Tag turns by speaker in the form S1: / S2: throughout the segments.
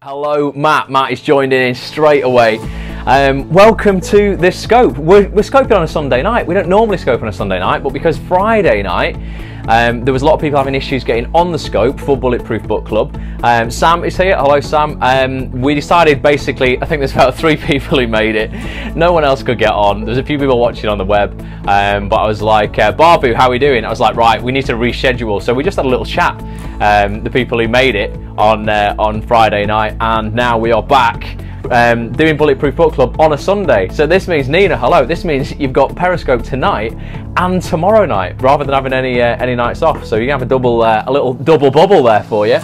S1: Hello, Matt. Matt is joined in straight away. Welcome to this scope. We're scoping on a Sunday night. We don't normally scope on a Sunday night, but because Friday night there was a lot of people having issues getting on the scope for Bulletproof Book Club. Sam is here. Hello, Sam. We decided basically, I think there's about 3 people who made it. No one else could get on. There's a few people watching on the web, but I was like, Barbu, how are we doing? I was like, right, we need to reschedule. So we just had a little chat, the people who made it on Friday night, and now we are back doing Bulletproof Book Club on a Sunday. So this means, Nina, hello, this means you've got Periscope tonight and tomorrow night rather than having any nights off. So you have a little double bubble there for you.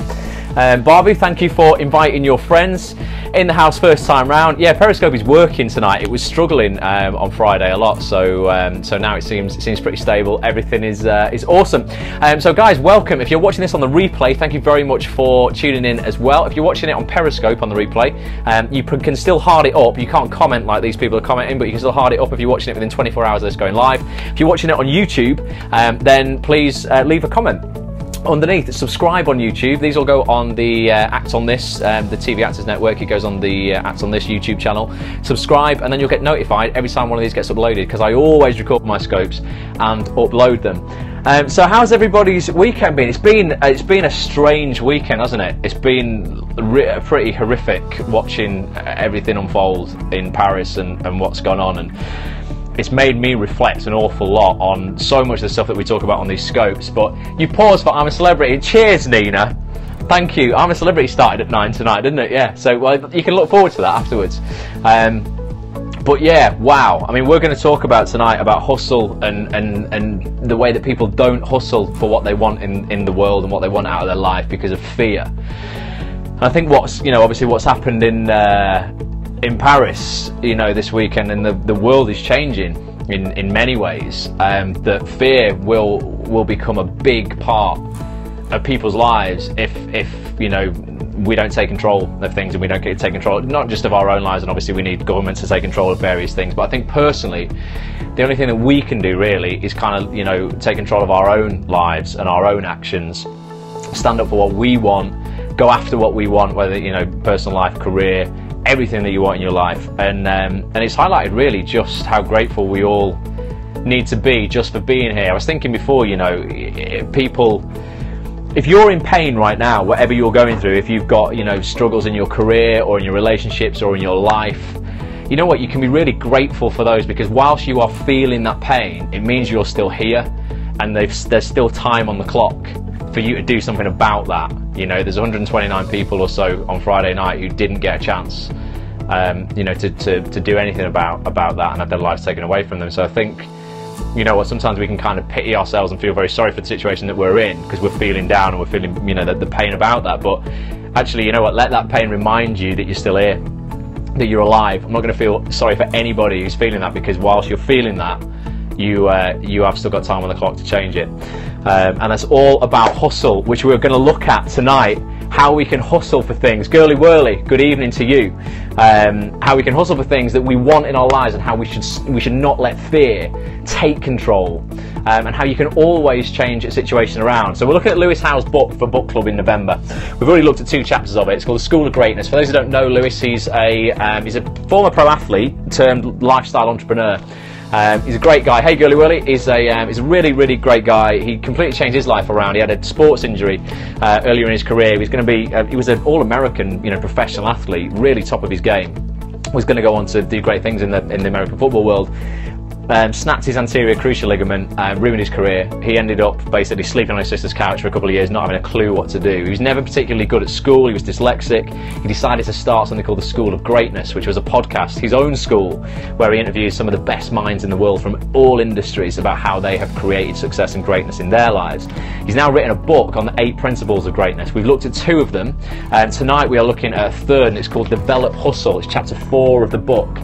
S1: Barbie, thank you for inviting your friends in the house first time round. Yeah, Periscope is working tonight. It was struggling on Friday a lot, so now it seems pretty stable. Everything is awesome. So guys, welcome. If you're watching this on the replay, thank you very much for tuning in as well. If you're watching it on Periscope on the replay, you can still hard it up. You can't comment like these people are commenting, but you can still hard it up if you're watching it within 24 hours of this going live. If you're watching it on YouTube, then please leave a comment underneath. Subscribe on YouTube. These will go on the Act on This, the TV Actors Network. It goes on the Act on This YouTube channel. Subscribe, and then you'll get notified every time one of these gets uploaded, because I always record my scopes and upload them. So how's everybody's weekend been? It's been a strange weekend, hasn't it? It's been pretty horrific watching everything unfold in Paris and what's gone on, and it's made me reflect an awful lot on so much of the stuff that we talk about on these scopes. But you paused for I'm a Celebrity. Cheers, Nina. Thank you. I'm a Celebrity started at 9 tonight, didn't it? Yeah. So well, you can look forward to that afterwards. But yeah, wow. I mean, we're going to talk about tonight about hustle and the way that people don't hustle for what they want in the world and what they want out of their life because of fear. And I think obviously what's happened in Paris, this weekend, and the world is changing in many ways. That fear will become a big part of people's lives if we don't take control of things, and we don't get to take control not just of our own lives, and obviously we need government to take control of various things. But I think personally, the only thing that we can do really is kind of take control of our own lives and our own actions, stand up for what we want, go after what we want, whether personal life, career, everything that you want in your life. And it's highlighted really just how grateful we all need to be just for being here. I was thinking before, people, if you're in pain right now, whatever you're going through, if you've got struggles in your career or in your relationships or in your life, you know what, you can be really grateful for those, because whilst you are feeling that pain, it means you're still here, and there's still time on the clock for you to do something about that. There's 129 people or so on Friday night who didn't get a chance, to do anything about that and have their lives taken away from them. So I think, sometimes we can kind of pity ourselves and feel very sorry for the situation that we're in because we're feeling down and we're feeling, the pain about that. But actually, let that pain remind you that you're still here, that you're alive. I'm not going to feel sorry for anybody who's feeling that, because whilst you're feeling that, you have still got time on the clock to change it. And that's all about hustle, which we're going to look at tonight, how we can hustle for things. Girly Whirly, good evening to you. How we can hustle for things that we want in our lives, and how we should not let fear take control, and how you can always change a situation around. So we're looking at Lewis Howe's book for book club in November. We've already looked at 2 chapters of it. It's called The School of Greatness. For those who don't know Lewis, he's a former pro athlete turned lifestyle entrepreneur. He's a great guy. Hey, Girly Whirly. He's a really, really great guy. He completely changed his life around. He had a sports injury earlier in his career. He was an all-American, professional athlete, really top of his game. Was going to go on to do great things in the American football world. Snapped his anterior cruciate ligament, ruined his career. He ended up basically sleeping on his sister's couch for a couple of years, not having a clue what to do. He was never particularly good at school. He was dyslexic. He decided to start something called the School of Greatness, which was a podcast, his own school, where he interviews some of the best minds in the world from all industries about how they have created success and greatness in their lives. He's now written a book on the 8 principles of greatness. We've looked at 2 of them, and tonight we are looking at a 3rd, and it's called Develop Hustle. It's chapter 4 of the book.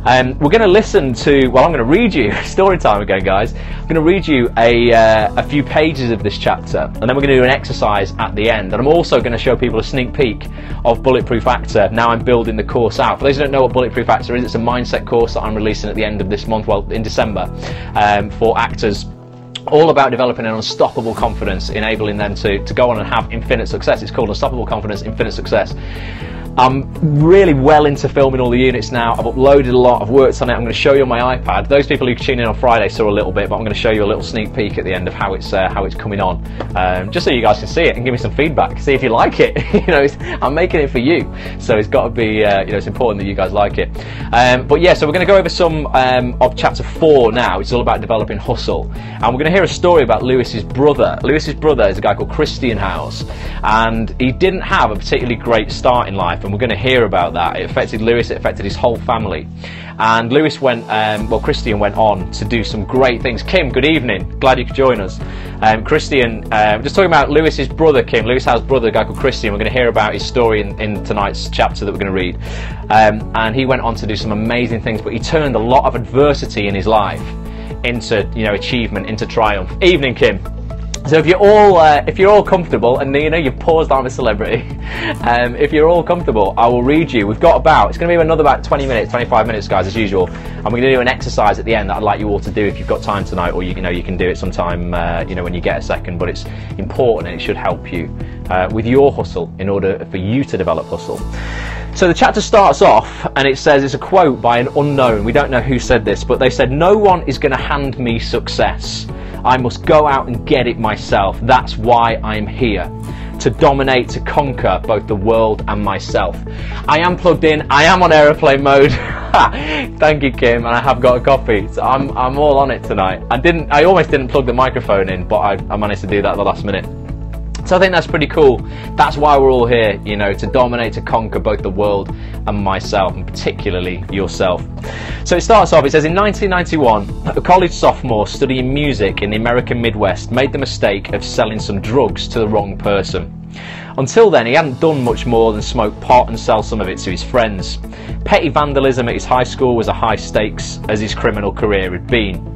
S1: We're going to listen to, I'm going to read you, story time again, guys. I'm going to read you a few pages of this chapter, and then we're going to do an exercise at the end. And I'm also going to show people a sneak peek of Bulletproof Actor. Now I'm building the course out. For those who don't know what Bulletproof Actor is, it's a mindset course that I'm releasing at the end of this month, well, in December, for actors. All about developing an unstoppable confidence, enabling them to go on and have infinite success. It's called Unstoppable Confidence, Infinite Success. I'm really well into filming all the units now. I've uploaded a lot, I've worked on it. I'm going to show you on my iPad. Those people who tuned in on Friday saw a little bit, but I'm going to show you a little sneak peek at the end of how it's coming on, just so you guys can see it and give me some feedback, see if you like it. You know, I'm making it for you, so it's got to be, you know, it's important that you guys like it. But yeah, so we're going to go over some of chapter 4 now. It's all about developing hustle, and we're going to hear a story about Lewis's brother. Lewis's brother is a guy called Christian House, and he didn't have a particularly great start in life, and we're going to hear about that. It affected Lewis, it affected his whole family. And Lewis went, well, Christian went on to do some great things. Kim, good evening. Glad you could join us. Christian, just talking about Lewis's brother, Kim. Lewis Howe's brother, a guy called Christian. We're going to hear about his story in tonight's chapter that we're going to read. And he went on to do some amazing things, but he turned a lot of adversity in his life into, you know, achievement, into triumph. Evening, Kim. So if you're all comfortable, and you know you've paused, I'm a celebrity. If you're all comfortable, I will read you. We've got it's going to be another about 20 minutes, 25 minutes, guys, as usual. And we're going to do an exercise at the end that I'd like you all to do if you've got time tonight, or you know you can do it sometime, you know, when you get a second. But it's important and it should help you with your hustle in order for you to develop hustle. So the chapter starts off and it says, it's a quote by an unknown. We don't know who said this, but they said, "No one is going to hand me success. I must go out and get it myself. That's why I'm here. To dominate, to conquer both the world and myself." I am plugged in. I am on aeroplane mode. Thank you, Kim, and I have got a copy. So I'm all on it tonight. I almost didn't plug the microphone in, but I managed to do that at the last minute. So I think that's pretty cool. That's why we're all here, you know, to dominate, to conquer both the world and myself, and particularly yourself. So it starts off, it says, in 1991, a college sophomore studying music in the American Midwest made the mistake of selling some drugs to the wrong person. Until then, he hadn't done much more than smoke pot and sell some of it to his friends. Petty vandalism at his high school was as high stakes as his criminal career had been.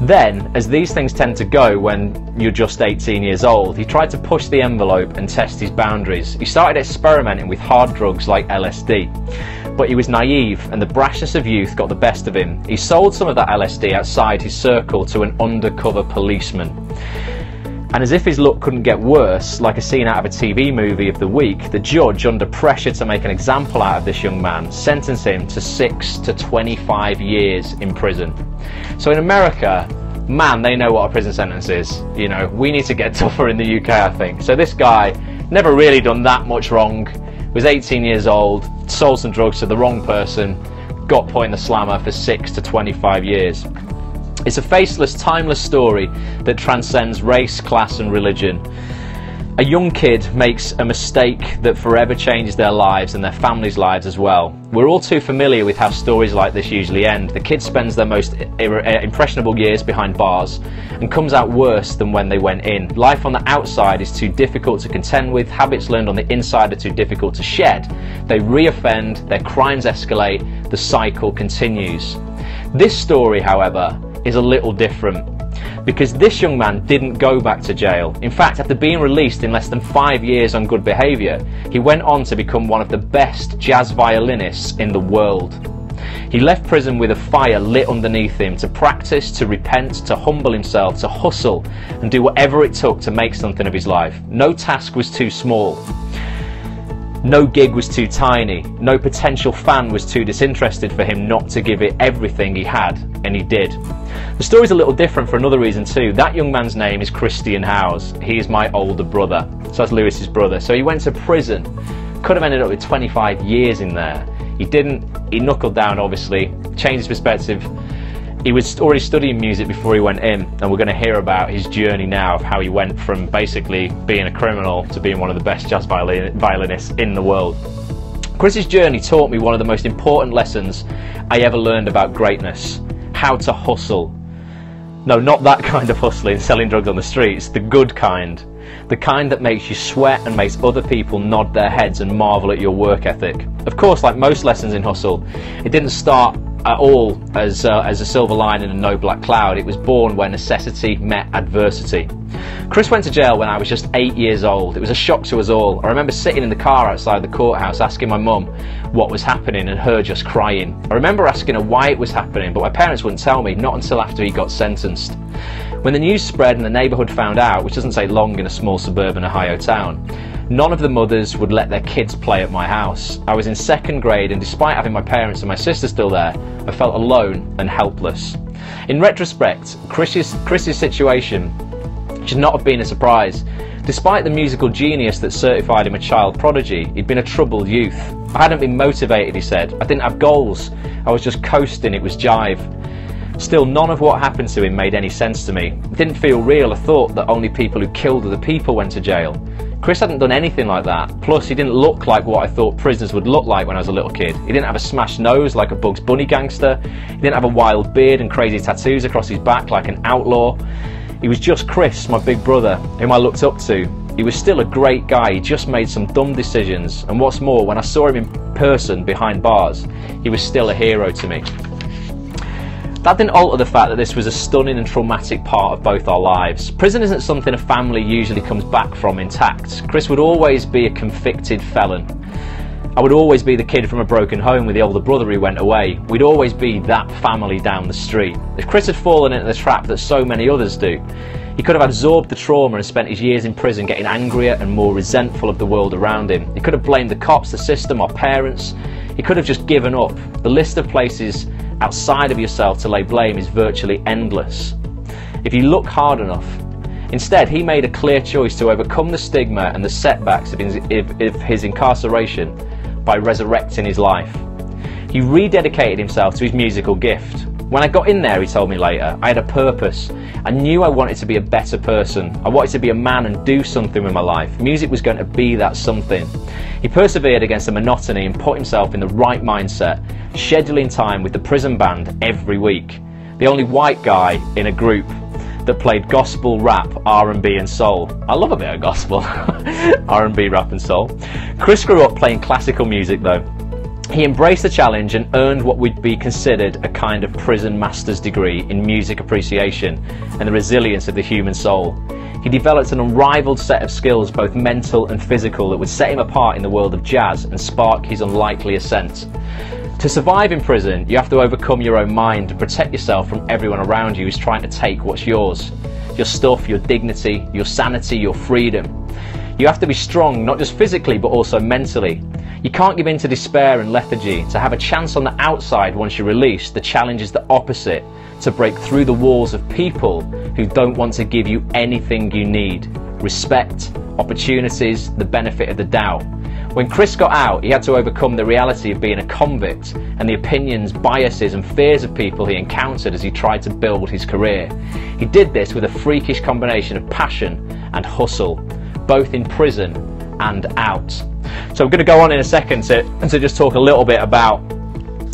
S1: Then, as these things tend to go when you're just 18 years old, he tried to push the envelope and test his boundaries. He started experimenting with hard drugs like LSD. But he was naive, and the brashness of youth got the best of him. He sold some of that LSD outside his circle to an undercover policeman. And as if his luck couldn't get worse, like a scene out of a TV movie of the week, the judge, under pressure to make an example out of this young man, sentenced him to 6 to 25 years in prison. So in America, man, they know what a prison sentence is. You know, we need to get tougher in the UK, I think. So this guy, never really done that much wrong, was 18 years old, sold some drugs to the wrong person, got put in the slammer for 6 to 25 years. It's a faceless, timeless story that transcends race, class and religion. A young kid makes a mistake that forever changes their lives and their family's lives as well. We're all too familiar with how stories like this usually end. The kid spends their most impressionable years behind bars and comes out worse than when they went in. Life on the outside is too difficult to contend with, habits learned on the inside are too difficult to shed. They re-offend, their crimes escalate, the cycle continues. This story, however, is a little different, because this young man didn't go back to jail. In fact, after being released in less than 5 years on good behaviour, he went on to become one of the best jazz violinists in the world. He left prison with a fire lit underneath him, to practice, to repent, to humble himself, to hustle and do whatever it took to make something of his life. No task was too small. No gig was too tiny. No potential fan was too disinterested for him not to give it everything he had, and he did. The story's a little different for another reason too. That young man's name is Christian House. He is my older brother. So that's Lewis's brother. So he went to prison. Could have ended up with 25 years in there. He didn't. He knuckled down, obviously, changed his perspective. He was already studying music before he went in, and we're going to hear about his journey now of how he went from basically being a criminal to being one of the best jazz violinists in the world. Chris's journey taught me one of the most important lessons I ever learned about greatness: how to hustle. No, not that kind of hustling, selling drugs on the streets, the good kind. The kind that makes you sweat and makes other people nod their heads and marvel at your work ethic. Of course, like most lessons in hustle, it didn't start at all as a silver lining and no black cloud. It was born where necessity met adversity. Chris went to jail when I was just 8 years old. It was a shock to us all. I remember sitting in the car outside the courthouse asking my mum what was happening and her just crying. I remember asking her why it was happening, but my parents wouldn't tell me, not until after he got sentenced. When the news spread and the neighbourhood found out, which doesn't take long in a small suburban Ohio town, none of the mothers would let their kids play at my house. I was in 2nd grade, and despite having my parents and my sister still there, I felt alone and helpless. In retrospect, Chris's situation should not have been a surprise. Despite the musical genius that certified him a child prodigy, he'd been a troubled youth. I hadn't been motivated, he said. I didn't have goals. I was just coasting, it was jive. Still, none of what happened to him made any sense to me. It didn't feel real. I thought that only people who killed other people went to jail. Chris hadn't done anything like that. Plus, he didn't look like what I thought prisoners would look like when I was a little kid. He didn't have a smashed nose like a Bugs Bunny gangster. He didn't have a wild beard and crazy tattoos across his back like an outlaw. He was just Chris, my big brother, whom I looked up to. He was still a great guy. He just made some dumb decisions. And what's more, when I saw him in person behind bars, he was still a hero to me. That didn't alter the fact that this was a stunning and traumatic part of both our lives. Prison isn't something a family usually comes back from intact. Chris would always be a convicted felon. I would always be the kid from a broken home with the older brother who went away. We'd always be that family down the street. If Chris had fallen into the trap that so many others do, he could have absorbed the trauma and spent his years in prison getting angrier and more resentful of the world around him. He could have blamed the cops, the system, our parents. He could have just given up. The list of places outside of yourself to lay blame is virtually endless if you look hard enough. Instead, he made a clear choice to overcome the stigma and the setbacks of his incarceration by resurrecting his life. He rededicated himself to his musical gift. When I got in there, he told me later, I had a purpose. I knew I wanted to be a better person. I wanted to be a man and do something with my life. Music was going to be that something. He persevered against the monotony and put himself in the right mindset, scheduling time with the prison band every week. The only white guy in a group that played gospel, rap, R&B and soul. I love a bit of gospel, R&B, rap and soul. Chris grew up playing classical music though. He embraced the challenge and earned what would be considered a kind of prison master's degree in music appreciation and the resilience of the human soul. He developed an unrivaled set of skills, both mental and physical, that would set him apart in the world of jazz and spark his unlikely ascent. To survive in prison, you have to overcome your own mind and protect yourself from everyone around you who's trying to take what's yours. Your stuff, your dignity, your sanity, your freedom. You have to be strong, not just physically, but also mentally. You can't give in to despair and lethargy. To have a chance on the outside once you're released, the challenge is the opposite, to break through the walls of people who don't want to give you anything you need. Respect, opportunities, the benefit of the doubt. When Chris got out, he had to overcome the reality of being a convict and the opinions, biases and fears of people he encountered as he tried to build his career. He did this with a freakish combination of passion and hustle, both in prison and out. So I'm going to go on in a second to just talk a little bit about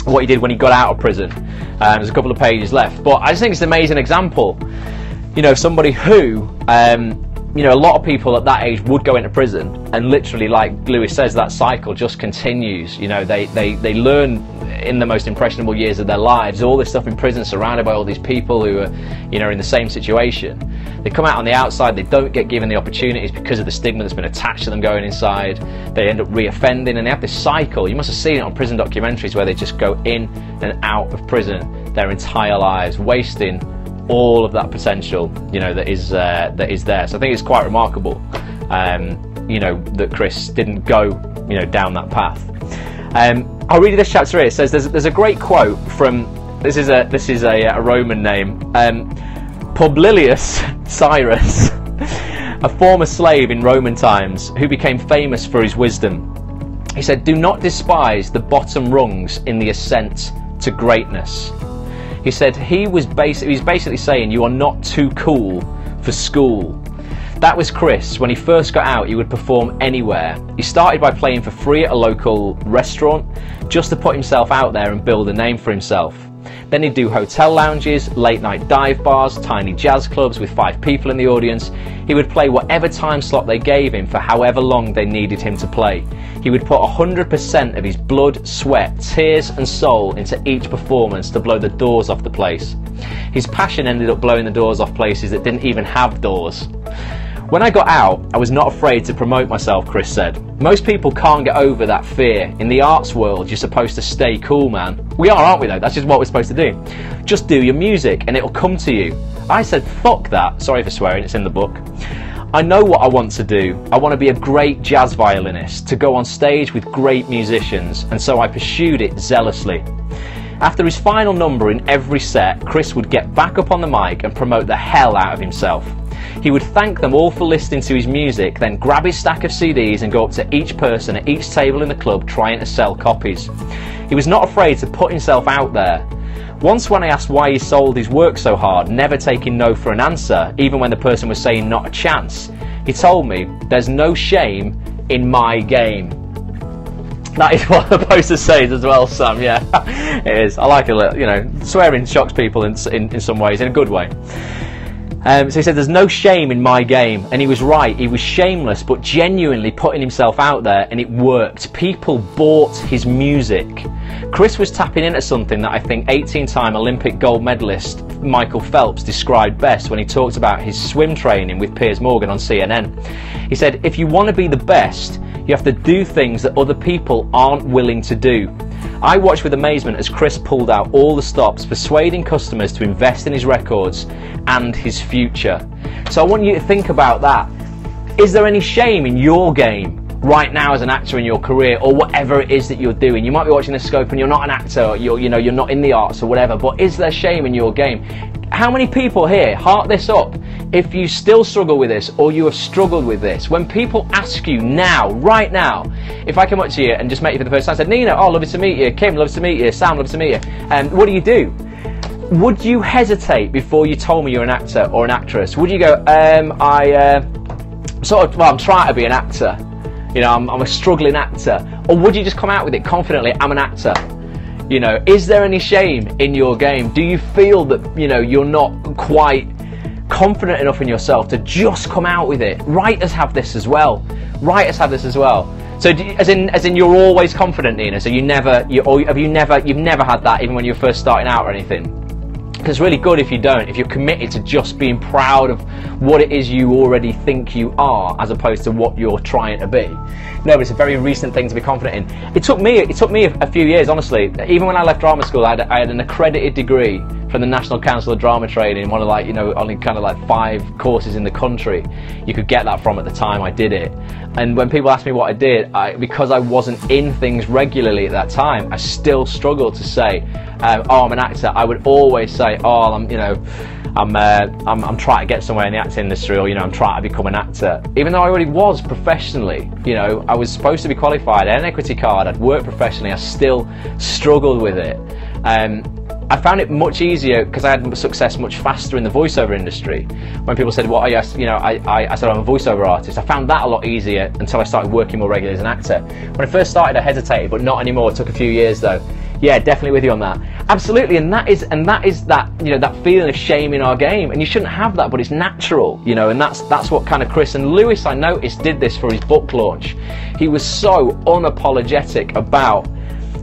S1: what he did when he got out of prison. There's a couple of pages left, but I just think it's an amazing example. You know, somebody who, you know, a lot of people at that age would go into prison, and literally, like Lewis says, that cycle just continues. You know, they learn in the most impressionable years of their lives all this stuff in prison, surrounded by all these people who are, you know, in the same situation. They come out on the outside, they don't get given the opportunities because of the stigma that's been attached to them going inside. They end up re-offending, and they have this cycle. You must have seen it on prison documentaries where they just go in and out of prison their entire lives, wasting all of that potential, you know, that is there. So I think it's quite remarkable, you know, that Chris didn't go, you know, down that path. I'll read you this chapter here. It says there's a great quote from this is a Roman name, Publilius Cyrus, a former slave in Roman times who became famous for his wisdom. He said, "Do not despise the bottom rungs in the ascent to greatness." He said he was basically saying you are not too cool for school. That was Chris. When he first got out, he would perform anywhere. He started by playing for free at a local restaurant just to put himself out there and build a name for himself. Then he'd do hotel lounges, late night dive bars, tiny jazz clubs with 5 people in the audience. He would play whatever time slot they gave him for however long they needed him to play. He would put 100% of his blood, sweat, tears and soul into each performance to blow the doors off the place. His passion ended up blowing the doors off places that didn't even have doors. When I got out, I was not afraid to promote myself, Chris said. Most people can't get over that fear. In the arts world, you're supposed to stay cool, man. We are, aren't we though? That's just what we're supposed to do. Just do your music and it'll come to you. I said, fuck that. Sorry for swearing, it's in the book. I know what I want to do. I want to be a great jazz violinist, to go on stage with great musicians, and so I pursued it zealously. After his final number in every set, Chris would get back up on the mic and promote the hell out of himself. He would thank them all for listening to his music, then grab his stack of CDs and go up to each person at each table in the club trying to sell copies. He was not afraid to put himself out there. Once when I asked why he sold his work so hard, never taking no for an answer, even when the person was saying not a chance, he told me, "There's no shame in my game." That is what the poster says as well, Sam, yeah. It is. I like it, you know, swearing shocks people in some ways, in a good way. So he said, "There's no shame in my game," and he was right. He was shameless, but genuinely putting himself out there, and it worked. People bought his music. Chris was tapping into something that I think 18-time Olympic gold medalist Michael Phelps described best when he talked about his swim training with Piers Morgan on CNN. He said, "If you want to be the best, you have to do things that other people aren't willing to do." I watched with amazement as Chris pulled out all the stops, persuading customers to invest in his records and his future. So I want you to think about that. Is there any shame in your game right now as an actor in your career, or whatever it is that you're doing? You might be watching this scope and you're not an actor, or you're not in the arts or whatever, but is there shame in your game? How many people here, heart this up, if you still struggle with this or you have struggled with this, when people ask you now, right now, if I come up to you and just met you for the first time, said, "Nina, oh, lovely to meet you. Kim, lovely to meet you. Sam, lovely to meet you. What do you do?" Would you hesitate before you told me you're an actor or an actress? Would you go, I'm trying to be an actor. You know, I'm a struggling actor. Or would you just come out with it confidently, "I'm an actor"? You know, is there any shame in your game? Do you feel that, you know, you're not quite confident enough in yourself to just come out with it? Writers have this as well. Writers have this as well. So, as in, you're always confident, Nina. So you've never had that, even when you're first starting out or anything. Because it's really good if you don't. If you're committed to just being proud of what it is you already think you are, as opposed to what you're trying to be. No, but it's a very recent thing to be confident in. It took me a few years, honestly. Even when I left drama school, I had an accredited degree from the National Council of Drama Training, one of, like, you know, only kind of like 5 courses in the country you could get that from at the time I did it. And when people ask me what I did, because I wasn't in things regularly at that time, I still struggled to say, "Oh, I'm an actor." I would always say, "Oh, I'm trying to get somewhere in the acting industry," or, you know, "I'm trying to become an actor." Even though I already was professionally, you know, I was supposed to be qualified, I had an equity card, I'd worked professionally, I still struggled with it. I found it much easier because I had success much faster in the voiceover industry. When people said, "What are you?" I said, "I'm a voiceover artist." I found that a lot easier until I started working more regularly as an actor. When I first started, I hesitated, but not anymore. It took a few years though. Yeah, definitely with you on that. Absolutely, and that is that, you know, that feeling of shame in our game, and you shouldn't have that, but it's natural, you know, and that's what kind of Chris and Lewis, I noticed, did this for his book launch. He was so unapologetic about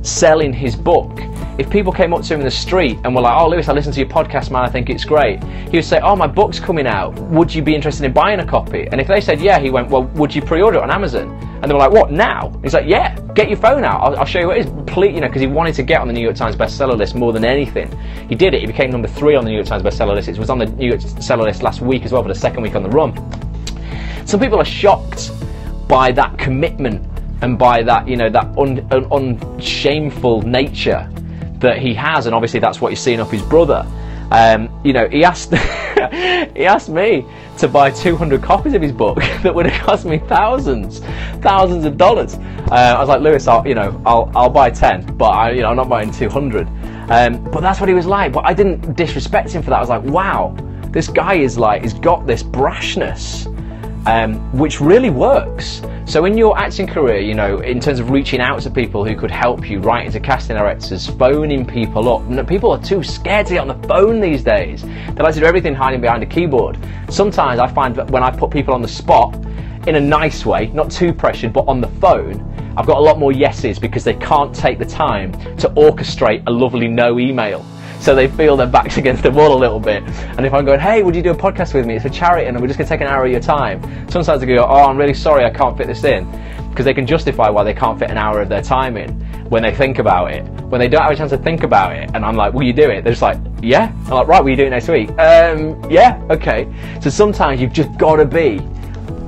S1: selling his book. If people came up to him in the street and were like, "Oh, Lewis, I listened to your podcast, man, I think it's great," he would say, "Oh, my book's coming out. Would you be interested in buying a copy?" And if they said yeah, he went, "Well, would you pre-order it on Amazon?" And they were like, "What, now?" He's like, "Yeah, get your phone out. I'll show you what it is." Complete, you know, because he wanted to get on the New York Times bestseller list more than anything. He did it. He became number 3 on the New York Times bestseller list. It was on the New York bestseller list last week as well, for the 2nd week on the run. Some people are shocked by that commitment and by that, you know, that unshameful nature that he has, and obviously that's what you're seeing up his brother. You know, he asked he asked me to buy 200 copies of his book that would have cost me thousands of dollars. I was like, "Lewis, I'll buy 10, but I'm not buying 200." But that's what he was like. But I didn't disrespect him for that. I was like, wow, this guy is like, he's got this brashness, which really works. So in your acting career, you know, in terms of reaching out to people who could help you, writing to casting directors, phoning people up. People are too scared to get on the phone these days. They like to do everything hiding behind a keyboard. Sometimes I find that when I put people on the spot, in a nice way, not too pressured, but on the phone, I've got a lot more yeses because they can't take the time to orchestrate a lovely no email. So they feel their backs against the wall a little bit. And if I'm going, "Hey, would you do a podcast with me? It's for charity and we're just going to take an hour of your time." Sometimes they go, "Oh, I'm really sorry, I can't fit this in." Because they can justify why they can't fit an hour of their time in when they think about it. when they don't have a chance to think about it, and I'm like, will you do it? They're just like, yeah. I'm like, right, will you do it next week? Yeah, okay. So sometimes you've just got to be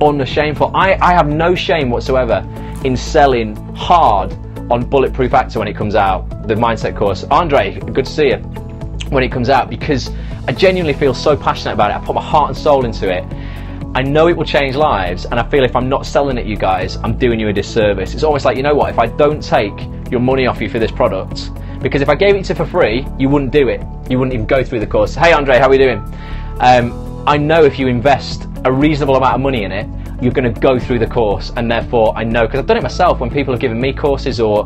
S1: unashameful. I have no shame whatsoever in selling hard on Bulletproof Actor when it comes out, the mindset course. Andre, good to see you, when it comes out, because I genuinely feel so passionate about it. I put my heart and soul into it. I know it will change lives, and I feel if I'm not selling it, you guys, I'm doing you a disservice. It's almost like, you know what, if I don't take your money off you for this product, because if I gave it to you for free, you wouldn't do it. You wouldn't even go through the course. Hey Andre, how are we doing? I know if you invest a reasonable amount of money in it, you're going to go through the course, and therefore I know, because I've done it myself when people have given me courses, or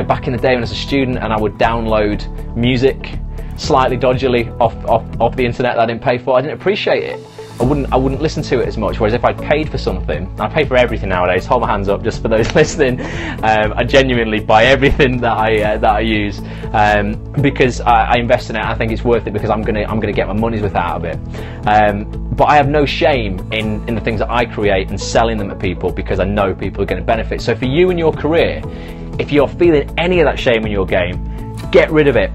S1: back in the day when I was a student and I would download music slightly dodgily off the internet that I didn't pay for. I didn't appreciate it. I wouldn't listen to it as much. Whereas if I paid for something, and I pay for everything nowadays. Hold my hands up just for those listening. I genuinely buy everything that I use because I invest in it. I think it's worth it because I'm gonna get my money's worth out of it. But I have no shame in the things that I create and selling them to people, because I know people are going to benefit. So for you and your career, if you're feeling any of that shame in your game, get rid of it.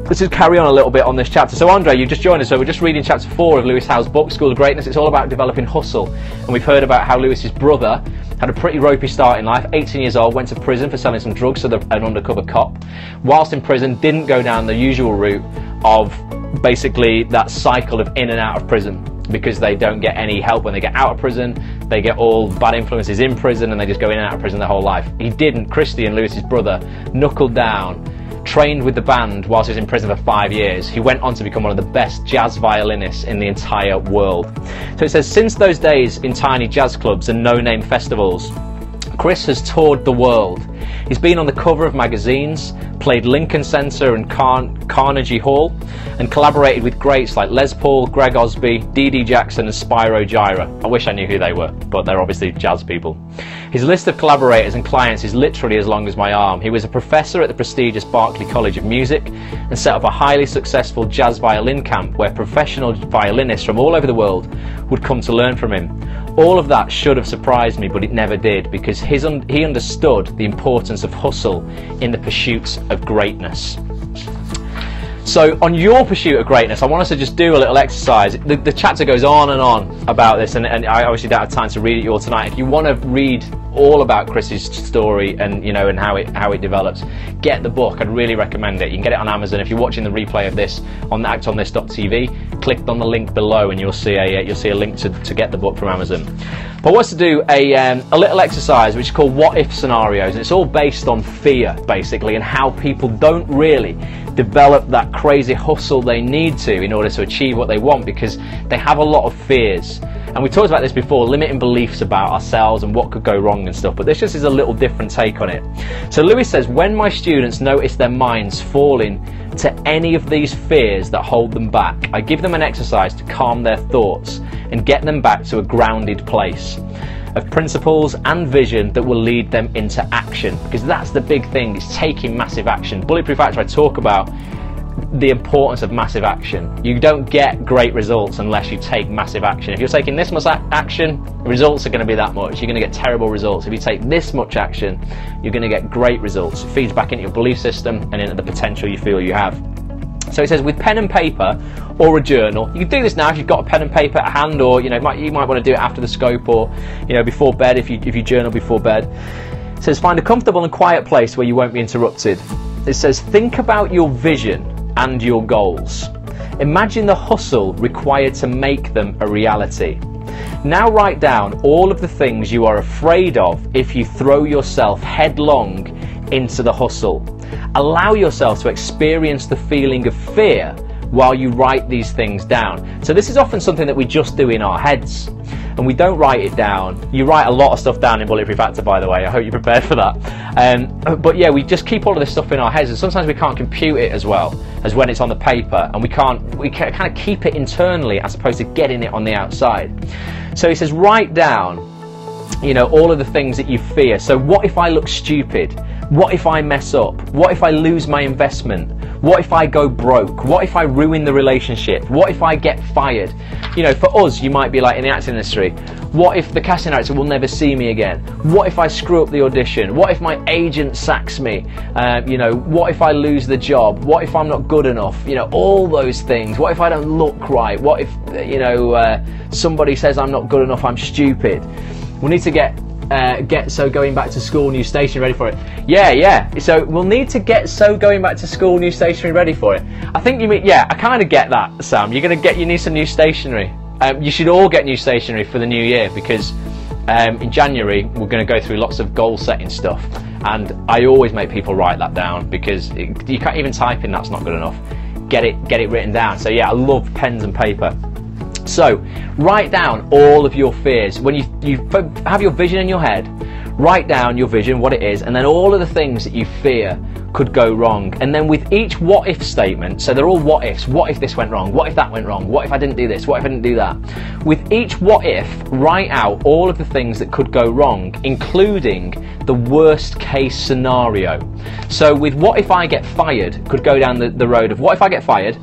S1: Let's just carry on a little bit on this chapter. So Andre, you've just joined us, so we're just reading chapter 4 of Lewis Howe's book, School of Greatness. It's all about developing hustle. And we've heard about how Lewis's brother had a pretty ropey start in life, 18 years old, went to prison for selling some drugs to an undercover cop. Whilst in prison, didn't go down the usual route of basically that cycle of in and out of prison, because they don't get any help when they get out of prison. They get all bad influences in prison, and they just go in and out of prison their whole life. He didn't. Christian, Lewis's brother, knuckled down, trained with the band whilst he was in prison for 5 years. He went on to become one of the best jazz violinists in the entire world. So it says, since those days in tiny jazz clubs and no-name festivals, Chris has toured the world. He's been on the cover of magazines, played Lincoln Center and Carnegie Hall, and collaborated with greats like Les Paul, Greg Osby, Dee Dee Jackson and Spyro Gyra. I wish I knew who they were, but they're obviously jazz people. His list of collaborators and clients is literally as long as my arm. He was a professor at the prestigious Berklee College of Music and set up a highly successful jazz violin camp where professional violinists from all over the world would come to learn from him. All of that should have surprised me, but it never did, because he understood the importance of hustle in the pursuit of greatness. So on your pursuit of greatness, I want us to just do a little exercise. The chapter goes on and on about this, and I obviously don't have time to read it all tonight. If you want to read all about Chris's story and and how it develops, get the book. I'd really recommend it. You can get it on Amazon. If you're watching the replay of this on actonthis.tv, click on the link below and you'll see a link to get the book from Amazon. But I want us to do a little exercise which is called what if scenarios, and it's all based on fear basically, and how people don't really develop that crazy hustle they need to in order to achieve what they want, because they have a lot of fears. And we talked about this before, limiting beliefs about ourselves and what could go wrong and stuff, but this just is a little different take on it. So Lewis says, when my students notice their minds falling to any of these fears that hold them back, I give them an exercise to calm their thoughts and get them back to a grounded place of principles and vision that will lead them into action, because that's the big thing, is taking massive action. Bulletproof Actor, I talk about the importance of massive action. You don't get great results unless you take massive action. If you're taking this much action, the results are going to be that much. You're going to get terrible results. If you take this much action, you're going to get great results. It feeds back into your belief system and into the potential you feel you have. So it says, with pen and paper or a journal, you can do this now if you've got a pen and paper at hand, or you might want to do it after the scope, or before bed if you journal before bed. It says, find a comfortable and quiet place where you won't be interrupted. It says, think about your vision and your goals. Imagine the hustle required to make them a reality. Now write down all of the things you are afraid of if you throw yourself headlong into the hustle. Allow yourself to experience the feeling of fear while you write these things down. So this is often something that we just do in our heads, and we don't write it down. You write a lot of stuff down in Bulletproof Actor, by the way. I hope you're prepared for that. But yeah, we just keep all of this stuff in our heads, and sometimes we can't compute it as well as when it's on the paper, and we can kind of keep it internally as opposed to getting it on the outside. So he says, write down you know, all of the things that you fear. So what if I look stupid? What if I mess up? What if I lose my investment? What if I go broke? What if I ruin the relationship? What if I get fired? You know, for us, you might be like in the acting industry, what if the casting director will never see me again? What if I screw up the audition? What if my agent sacks me? You know, what if I lose the job? What if I'm not good enough? You know, all those things. What if I don't look right? What if, you know, somebody says I'm not good enough, I'm stupid? We need to get So Going Back to School new stationery ready for it. Yeah. So we'll need to get So Going Back to School new stationery ready for it. I think you mean, yeah, I kind of get that, Sam. You need some new stationery. You should all get new stationery for the new year, because in January we're going to go through lots of goal setting stuff, and I always make people write that down, because you can't even type in that's not good enough. Get it written down. So yeah, I love pens and paper. So write down all of your fears. When you have your vision in your head, write down your vision, what it is, and then all of the things that you fear could go wrong. And then with each what if statement, so they're all what ifs. What if this went wrong? What if that went wrong? What if I didn't do this? What if I didn't do that? With each what if, write out all of the things that could go wrong, including the worst case scenario. So with what if I get fired, could go down the road of what if I get fired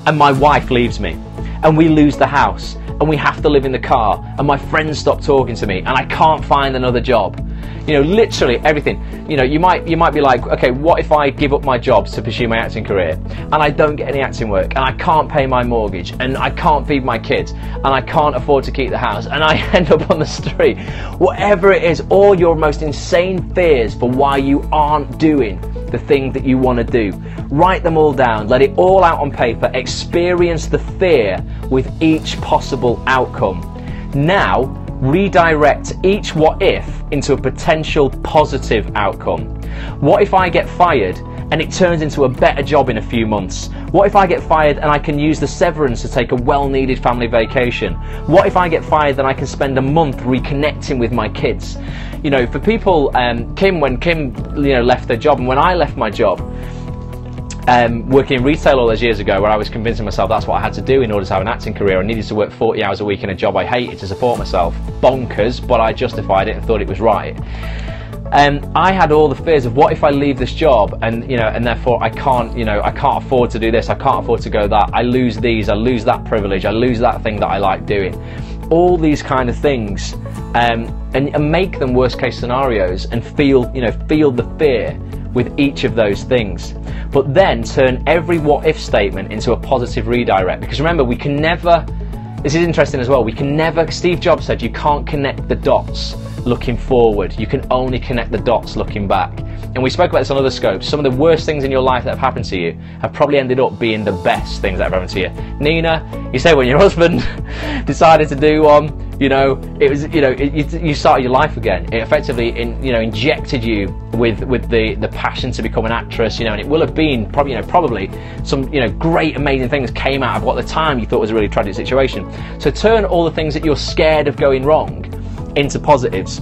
S1: and my wife leaves me, and we lose the house, and we have to live in the car, and my friends stop talking to me, and I can't find another job. You know, literally everything. You know, you might be like, okay, what if I give up my jobs to pursue my acting career, and I don't get any acting work, and I can't pay my mortgage, and I can't feed my kids, and I can't afford to keep the house, and I end up on the street. Whatever it is, all your most insane fears for why you aren't doing the thing that you want to do. Write them all down, let it all out on paper, experience the fear with each possible outcome. Now, redirect each what if into a potential positive outcome. What if I get fired and it turns into a better job in a few months? What if I get fired and I can use the severance to take a well-needed family vacation? What if I get fired and I can spend a month reconnecting with my kids? You know, for people, when Kim left their job, and when I left my job, working in retail all those years ago, where I was convincing myself that's what I had to do in order to have an acting career. I needed to work 40 hours a week in a job I hated to support myself. Bonkers, but I justified it and thought it was right. I had all the fears of what if I leave this job, and therefore I can't afford to do this, I can't afford to go that, I lose these, I lose that privilege, I lose that thing that I like doing. All these kind of things, and make them worst case scenarios, and feel the fear with each of those things. But then turn every what if statement into a positive redirect, because remember, we can never, this is interesting as well, Steve Jobs said you can't connect the dots looking forward, you can only connect the dots looking back. And we spoke about this on other scopes. Some of the worst things in your life that have happened to you have probably ended up being the best things that have happened to you. Nina, you say when your husband decided to do one, you started your life again. It effectively injected you with the passion to become an actress, and it will have been probably some great amazing things came out of what at the time you thought was a really tragic situation. So turn all the things that you're scared of going wrong into positives,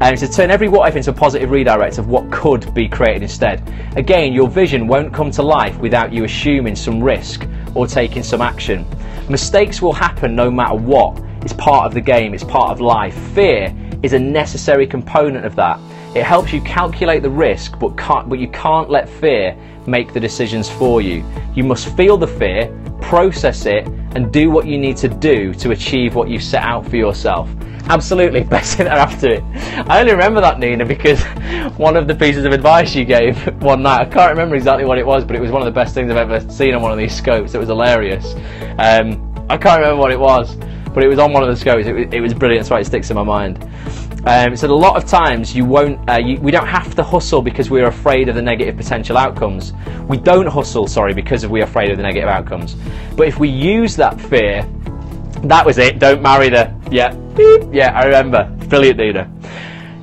S1: and to turn every what if into a positive redirect of what could be created instead. Again, your vision won't come to life without you assuming some risk or taking some action. Mistakes will happen no matter what. It's part of the game, it's part of life. Fear is a necessary component of that. It helps you calculate the risk, but you can't let fear make the decisions for you. You must feel the fear, process it, and do what you need to do to achieve what you set out for yourself. Absolutely, best thing after it. I only remember that, Nina, because one of the pieces of advice you gave one night, I can't remember exactly what it was, but it was one of the best things I've ever seen on one of these scopes. It was hilarious. I can't remember what it was, but it was on one of the scopes. It was brilliant. That's why it sticks in my mind. So a lot of times we don't have to hustle because we're afraid of the negative potential outcomes. We don't hustle, because we're afraid of the negative outcomes. But if we use that fear, that was it. Don't marry the yeah, I remember. Brilliant, Nina.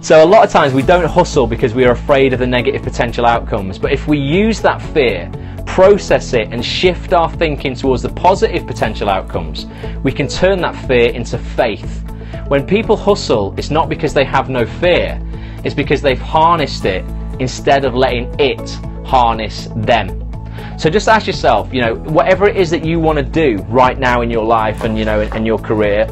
S1: So a lot of times we don't hustle because we are afraid of the negative potential outcomes. But if we use that fear, process it, and shift our thinking towards the positive potential outcomes, we can turn that fear into faith. When people hustle, it's not because they have no fear, it's because they've harnessed it instead of letting it harness them. So just ask yourself, whatever it is that you want to do right now in your life and and your career,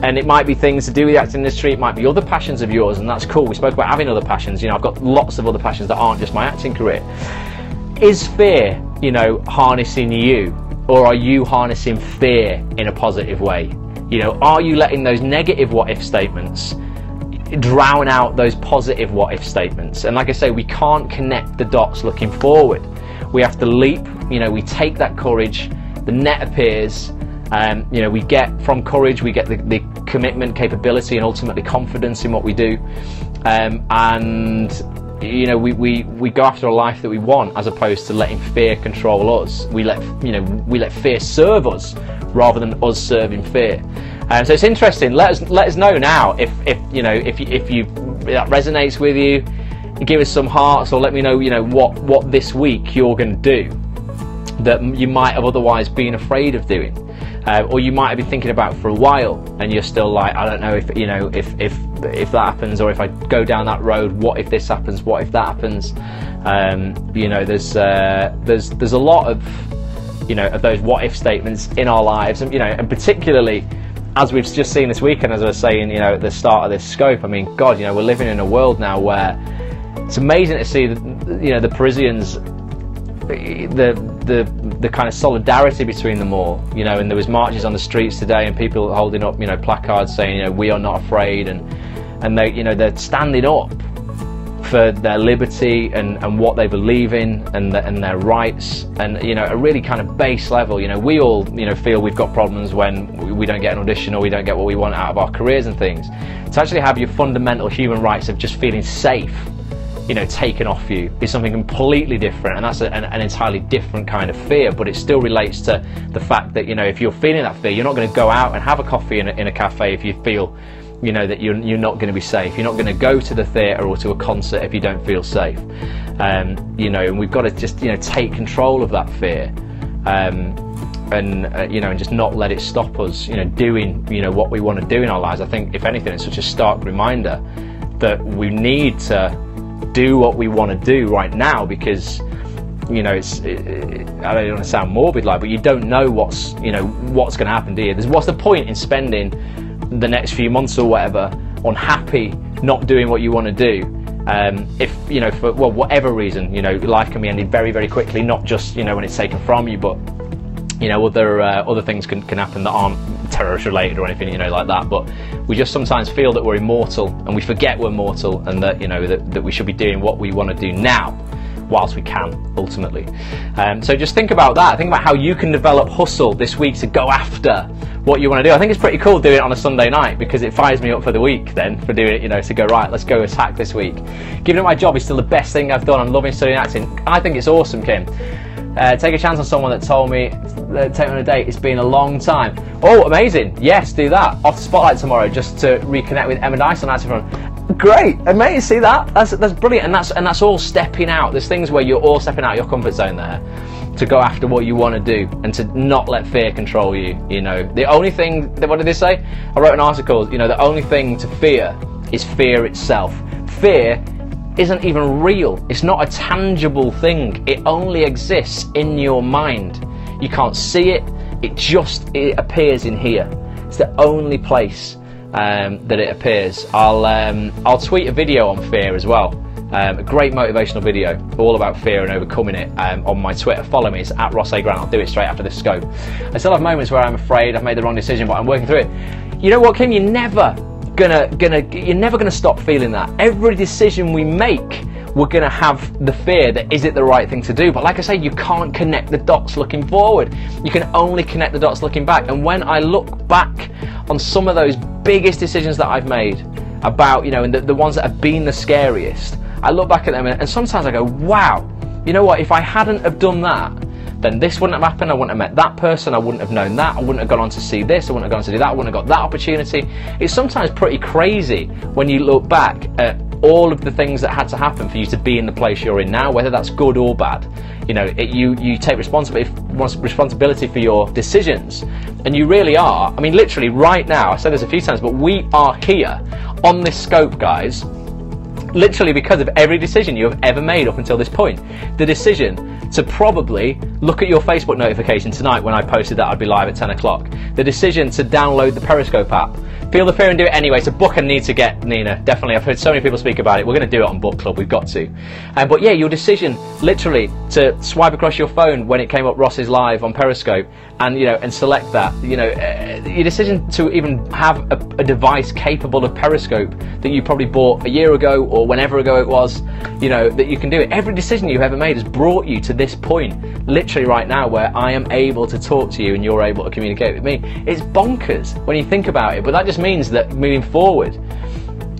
S1: And it might be things to do with the acting industry, it might be other passions of yours, and that's cool. We spoke about having other passions. You know, I've got lots of other passions that aren't just my acting career. Is fear, you know, harnessing you, or are you harnessing fear in a positive way? You know, are you letting those negative what if statements drown out those positive what if statements? And like I say, we can't connect the dots looking forward. We have to leap, you know, we take that courage, the net appears, you know, we get from courage, we get the commitment, capability, and ultimately confidence in what we do, and you know, we go after a life that we want, as opposed to letting fear control us. We let fear serve us rather than us serving fear. So it's interesting. Let us know now if you know, if that resonates with you. Give us some hearts, or let me know, you know, what this week you're going to do that you might have otherwise been afraid of doing, or you might have been thinking about for a while, and you're still like, I don't know if, you know, if that happens, or if I go down that road, what if this happens, what if that happens? You know, there's a lot of, you know, of those what if statements in our lives, and you know, and particularly as we've just seen this weekend, as I was saying, you know, at the start of this scope. I mean, God, you know, we're living in a world now where it's amazing to see, you know, the Parisians, the kind of solidarity between them all, you know. And there was marches on the streets today, and people holding up, you know, placards saying, you know, we are not afraid, and they, you know, they're standing up for their liberty and what they believe in, and their rights, and you know, a really kind of base level. You know, we all, you know, feel we've got problems when we don't get an audition, or we don't get what we want out of our careers and things. To actually have your fundamental human rights of just feeling safe, you know, taken off you, is something completely different, and that's an entirely different kind of fear. But it still relates to the fact that, you know, if you're feeling that fear, you're not going to go out and have a coffee in a cafe if you feel, you know, that you're not going to be safe. You're not going to go to the theatre or to a concert if you don't feel safe. You know, and we've got to just, you know, take control of that fear, you know, and just not let it stop us, you know, doing, you know, what we want to do in our lives. I think, if anything, it's such a stark reminder that we need to do what we want to do right now, because, you know, I don't want to sound morbid like, but you don't know what's going to happen, do you? What's the point in spending the next few months or whatever unhappy, not doing what you want to do, if, you know, for, well, whatever reason, you know, life can be ended very, very quickly, not just, you know, when it's taken from you, but, you know, other things can happen that aren't terrorist related or anything, you know, like that. But we just sometimes feel that we're immortal, and we forget we're mortal, and that, you know, that we should be doing what we want to do now whilst we can, ultimately. So just think about that. Think about how you can develop hustle this week to go after what you want to do. I think it's pretty cool doing it on a Sunday night, because it fires me up for the week then, for doing it, you know, to go, right, let's go attack this week. Giving up my job is still the best thing I've done. I'm loving studying acting. I think it's awesome, Kim. Take a chance on someone that told me, take me on a date, it's been a long time. Oh, amazing. Yes, do that. Off to Spotlight tomorrow, just to reconnect with Emma Dyson. Great, amazing. See that? That's brilliant. And that's all stepping out. There's things where you're all stepping out of your comfort zone there to go after what you want to do, and to not let fear control you. You know, the only thing, what did they say? I wrote an article, you know, the only thing to fear is fear itself. Fear isn't even real. It's not a tangible thing. It only exists in your mind. You can't see it. It appears in here. It's the only place that it appears. I'll tweet a video on fear as well. A great motivational video all about fear and overcoming it on my Twitter. Follow me, it's @RossAGrant. I'll do it straight after this scope. I still have moments where I'm afraid I've made the wrong decision, but I'm working through it. You know what, Kim? You're never gonna stop feeling that. Every decision we make, we're gonna have the fear that, is it the right thing to do? But like I say, you can't connect the dots looking forward. You can only connect the dots looking back. And when I look back on some of those biggest decisions that I've made, about, you know, and the ones that have been the scariest, I look back at them and sometimes I go, wow, you know what, if I hadn't have done that, then this wouldn't have happened. I wouldn't have met that person, I wouldn't have known that, I wouldn't have gone on to see this, I wouldn't have gone on to do that, I wouldn't have got that opportunity. It's sometimes pretty crazy when you look back at all of the things that had to happen for you to be in the place you're in now, whether that's good or bad. You know, you take responsibility for your decisions, and you really are. I mean, literally right now, I said this a few times, but we are here on this scope, guys, literally because of every decision you have ever made up until this point. The decision to probably look at your Facebook notification tonight when I posted that I'd be live at 10 o'clock. The decision to download the Periscope app. feel the fear and do it anyway. It's a book I need to get, Nina, definitely. I've heard so many people speak about it. We're going to do it on book club, we've got to. But yeah, your decision literally to swipe across your phone when it came up Ross's live on Periscope, and and select that, your decision to even have a device capable of Periscope that you probably bought a year ago or whenever ago it was, that you can do it. Every decision you've ever made has brought you to this point, literally right now, where I am able to talk to you and you're able to communicate with me. It's bonkers when you think about it, but that just means that moving forward,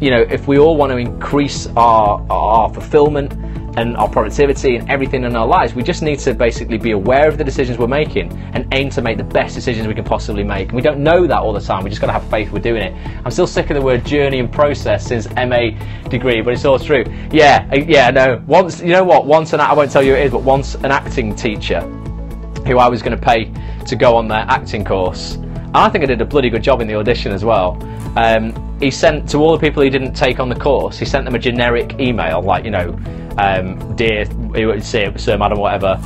S1: if we all want to increase our fulfillment and our productivity and everything in our lives, we just need to basically be aware of the decisions we're making and aim to make the best decisions we can possibly make. And we don't know that all the time. We just got to have faith we're doing it. I'm still sick of the word journey and process since MA degree, but it's all true. Yeah, no. Once, I won't tell you who it is, but once an acting teacher who I was going to pay to go on their acting course, and I think I did a bloody good job in the audition as well. He sent to all the people who didn't take on the course, he sent them a generic email, like, dear sir, madam, whatever.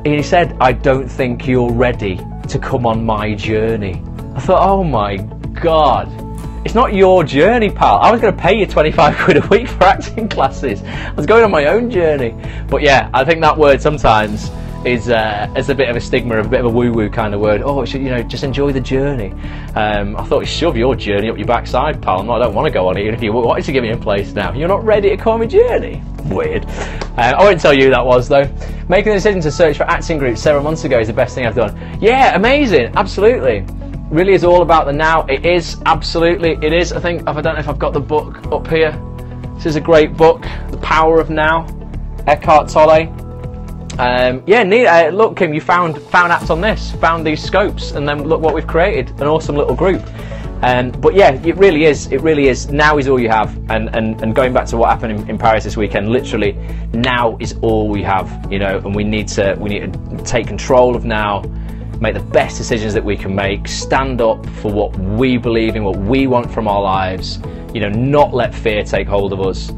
S1: He said, I don't think you're ready to come on my journey. I thought, oh my God, it's not your journey, pal. I was going to pay you 25 quid a week for acting classes. I was going on my own journey. But yeah, I think that word sometimes is a bit of a stigma, a bit of a woo-woo kind of word. Oh, just enjoy the journey. I thought, shove your journey up your backside, pal. I don't want to go on it, even if you wanted to get me in place now. You're not ready to come on my journey? Weird. I won't tell you who that was, though. Making the decision to search for acting groups several months ago is the best thing I've done. Yeah, amazing, absolutely. Really is all about the now. It is, absolutely, it is. I don't know if I've got the book up here. This is a great book, The Power of Now, Eckhart Tolle. Look, Kim, you found apps on this, found these scopes, and then look what we've created, an awesome little group. But yeah, it really is. Now is all you have, and going back to what happened in Paris this weekend, literally, now is all we have, and we need to take control of now, make the best decisions that we can make, stand up for what we believe in, what we want from our lives, not let fear take hold of us.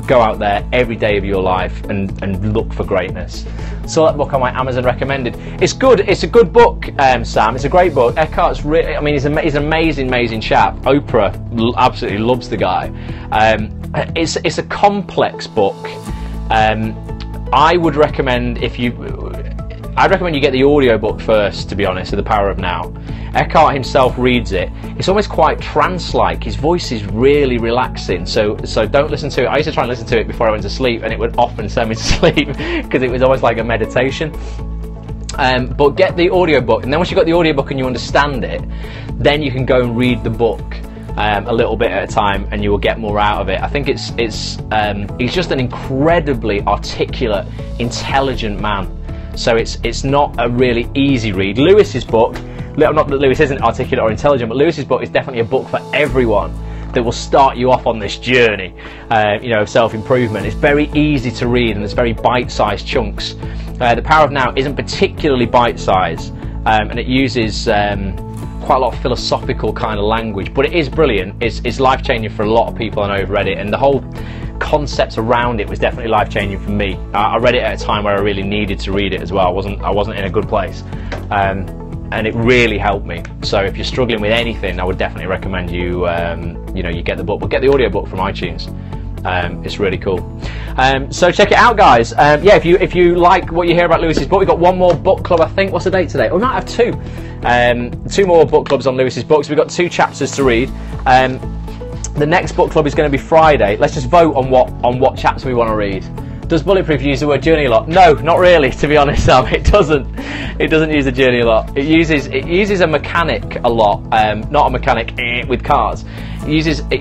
S1: Go out there every day of your life and look for greatness. Saw that book on my Amazon recommended. It's good. It's a good book, Sam. It's a great book. Eckhart's really, he's an amazing chap. Oprah absolutely loves the guy. It's a complex book. I'd recommend you get the audiobook first, to be honest, of The Power of Now. Eckhart himself reads it. It's almost quite trance-like. His voice is really relaxing, so don't listen to it. I used to try and listen to it before I went to sleep, and it would often send me to sleep because it was almost like a meditation. But get the audiobook, and then once you've got the audiobook and you understand it, then you can go and read the book a little bit at a time, and you will get more out of it. I think he's just an incredibly articulate, intelligent man. So it's not a really easy read. Lewis's book, not that Lewis isn't articulate or intelligent, but Lewis's book is definitely a book for everyone that will start you off on this journey, of self-improvement. It's very easy to read, and there's very bite-sized chunks. The Power of Now isn't particularly bite-sized, and it uses quite a lot of philosophical kind of language, but it is brilliant. It's life-changing for a lot of people I know who've read it, and the whole concept around it was definitely life-changing for me. I read it at a time where I really needed to read it as well. I wasn't in a good place, and it really helped me. So if you're struggling with anything, I would definitely recommend you get the book, but get the audiobook from iTunes. It's really cool. So check it out, guys. If you like what you hear about Lewis's book, we've got one more book club, I think. What's the date today? We might have two more book clubs on Lewis's books. We've got 2 chapters to read. The next book club is going to be Friday. Let's just vote on what chapter we want to read. Does Bulletproof use the word journey a lot? No, not really, to be honest, Sam. It doesn't use the journey a lot. It uses a mechanic a lot, not a mechanic with cars. It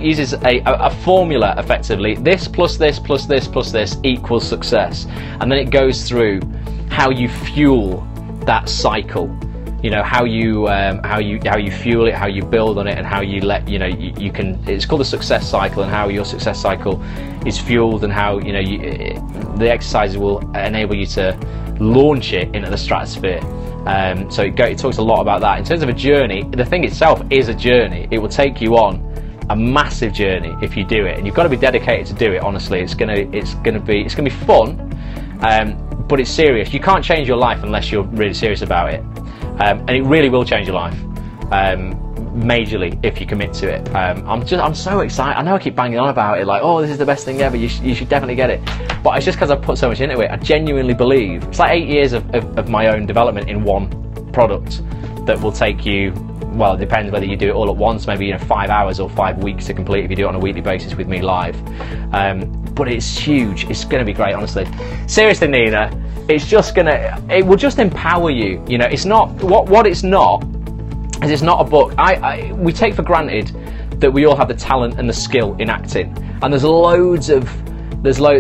S1: uses a formula, effectively. This plus this plus this plus this equals success, and then it goes through how you fuel that cycle. How you fuel it, how you build on it, and how you let you can. It's called the success cycle, and how your success cycle is fueled, and how the exercises will enable you to launch it into the stratosphere. So it talks a lot about that. In terms of a journey, the thing itself is a journey. It will take you on a massive journey if you do it, and you've got to be dedicated to do it. Honestly, it's gonna be fun, but it's serious. You can't change your life unless you're really serious about it. And it really will change your life. majorly if you commit to it. I'm so excited. I know I keep banging on about it, like, oh, this is the best thing ever, you should definitely get it. But it's just because I've put so much into it. I genuinely believe it's like 8 years of my own development in one product that will take you, well, it depends whether you do it all at once, maybe 5 hours or 5 weeks to complete if you do it on a weekly basis with me live. But it's huge. It's going to be great, honestly. Seriously, Nina, it will just empower you. You know, it's not what it's not is it's not a book. We take for granted that we all have the talent and the skill in acting, and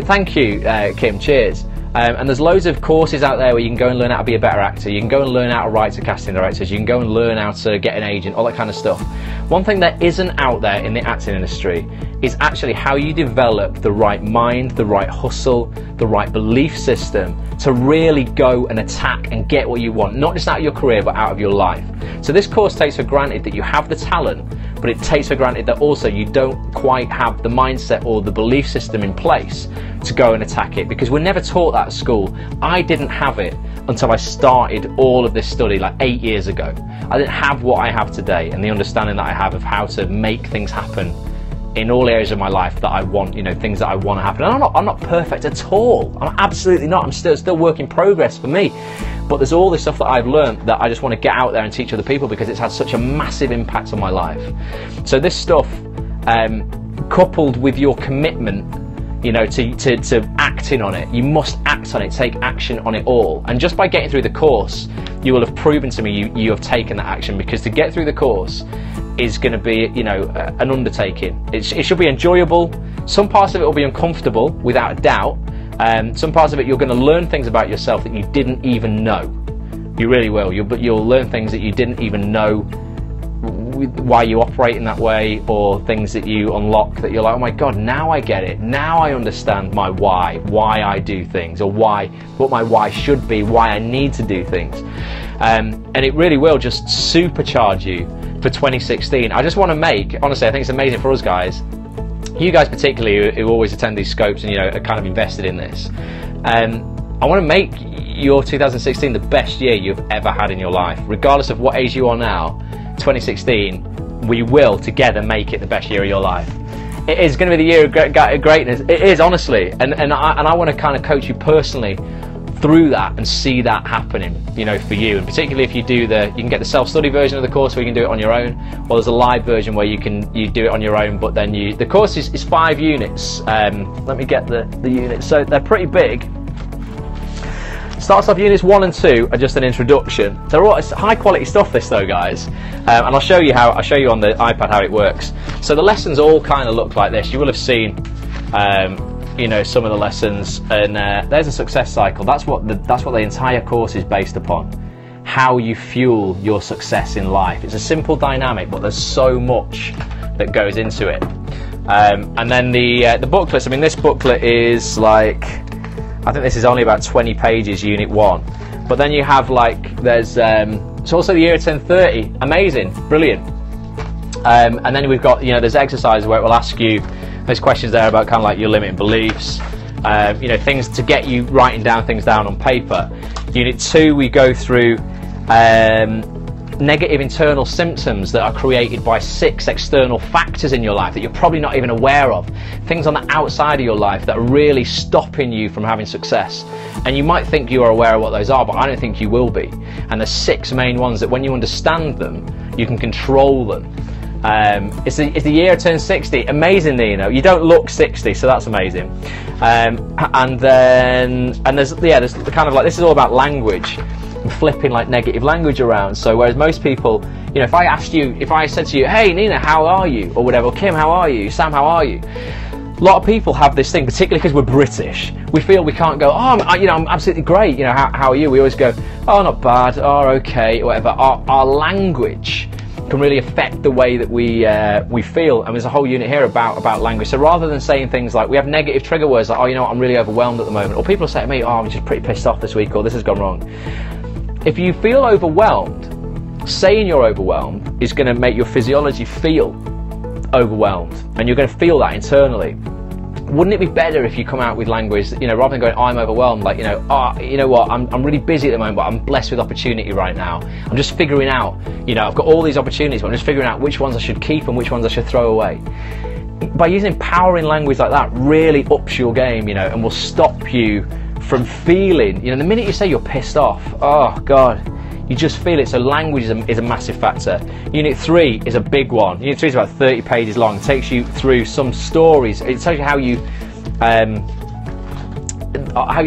S1: thank you, Kim. Cheers. And there's loads of courses out there where you can go and learn how to be a better actor. You can go and learn how to write to casting directors. You can go and learn how to get an agent, all that kind of stuff. One thing that isn't out there in the acting industry is actually how you develop the right mind, the right hustle, the right belief system to really go and attack and get what you want, not just out of your career, but out of your life. So this course takes for granted that you have the talent, but it takes for granted that also you don't quite have the mindset or the belief system in place to go and attack it, because we're never taught that at school. I didn't have it until I started all of this study like 8 years ago. I didn't have what I have today and the understanding that I have of how to make things happen in all areas of my life that I want, things that I want to happen. And I'm not perfect at all. I'm absolutely not. I'm still work in progress for me. But there's all this stuff that I've learned that I just want to get out there and teach other people, because it's had such a massive impact on my life. So this stuff, coupled with your commitment, to acting on it, you must act on it, take action on it all. And just by getting through the course, you will have proven to me you have taken that action, because to get through the course is going to be, an undertaking. It should be enjoyable. Some parts of it will be uncomfortable, without a doubt. Some parts of it you're going to learn things about yourself that you didn't even know. You really will. You'll learn things that you didn't even know why you operate in that way, or things that you unlock that you're like, oh my god, now I get it. Now I understand my why I do things, or what my why should be, why I need to do things. And it really will just supercharge you for 2016. I just want to honestly, I think it's amazing for us guys, you guys particularly who always attend these scopes and are kind of invested in this. I want to make your 2016 the best year you've ever had in your life, regardless of what age you are now. 2016, we will together make it the best year of your life. It is going to be the year of greatness. It is, honestly, and I want to kind of coach you personally through that and see that happening, for you. And particularly if you can get the self-study version of the course where you can do it on your own, or there's a live version where you do it on your own, but then the course is 5 units. Let me get the units. So they're pretty big. Starts off units 1 and 2 are just an introduction. They're all high quality stuff, this though, guys. And I'll show you on the iPad how it works. So the lessons all kind of look like this. You will have seen, some of the lessons. And there's a success cycle. That's what the entire course is based upon. How you fuel your success in life. It's a simple dynamic, but there's so much that goes into it. And then the booklets. I mean, this booklet is like, I think this is only about 20 pages, unit 1. But then you have there's it's also the year of 1030, amazing, brilliant. And then we've got, there's exercises where it will ask you, there's questions there about kind of like your limiting beliefs, things to get you writing things down on paper. Unit 2, we go through negative internal symptoms that are created by 6 external factors in your life that you're probably not even aware of. Things on the outside of your life that are really stopping you from having success. And you might think you are aware of what those are, but I don't think you will be. And there's 6 main ones that when you understand them, you can control them. It's the year I turned 60. Amazing, Nina. You don't look 60, so that's amazing. And there's kind of like, this is all about language. Flipping negative language around. So whereas most people, if I said to you, hey Nina, how are you, or whatever, or Kim, how are you, Sam, how are you, a lot of people have this thing, particularly because we're British, we feel we can't go, oh, I'm absolutely great, how are you? We always go, oh, not bad, oh, okay, whatever. Our language can really affect the way that we feel, and there's a whole unit here about language. So rather than saying things like, we have negative trigger words like, oh, I'm really overwhelmed at the moment, or people say to me, oh, I'm just pretty pissed off this week, or this has gone wrong. If you feel overwhelmed, saying you're overwhelmed is going to make your physiology feel overwhelmed, and you're going to feel that internally. wouldn't it be better if you come out with language that, you know, rather than going, I'm overwhelmed, like, you know, oh, you know what, I'm really busy at the moment, but I'm blessed with opportunity right now. I'm just figuring out, you know, I've got all these opportunities, but I'm just figuring out which ones I should keep and which ones I should throw away. By using empowering language like that really ups your game, you know, and will stop you from feeling, you know, the minute you say you're pissed off, oh God, you just feel it. So language is a massive factor. Unit 3 is a big one. Unit 3 is about 30 pages long. It takes you through some stories. It tells you how you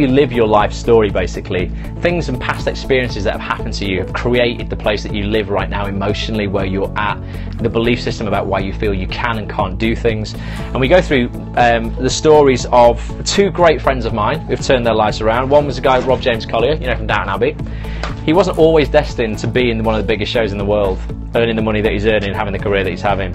S1: live your life story, basically. Things and past experiences that have happened to you have created the place that you live right now emotionally, where you're at, the belief system about why you feel you can and can't do things. And we go through the stories of 2 great friends of mine who've turned their lives around. One was a guy, Rob James Collier, you know, from Downton Abbey. He wasn't always destined to be in one of the biggest shows in the world, earning the money that he's earning, having the career that he's having.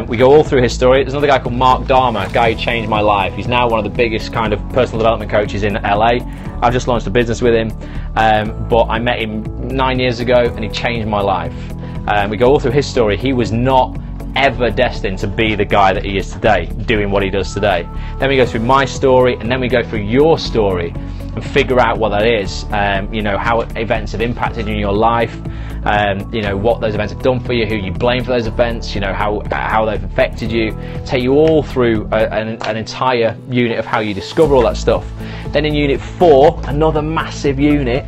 S1: We go all through his story. There's another guy called Mark Dharma, a guy who changed my life. He's now one of the biggest kind of personal development coaches in LA. I've just launched a business with him, but I met him 9 years ago and he changed my life. We go all through his story. He was not ever destined to be the guy that he is today, doing what he does today. Then we go through my story, and then we go through your story and figure out what that is. You know, how events have impacted you in your life, you know, what those events have done for you, who you blame for those events, you know, how they've affected you. Take you all through an entire unit of how you discover all that stuff. Then in unit 4, another massive unit,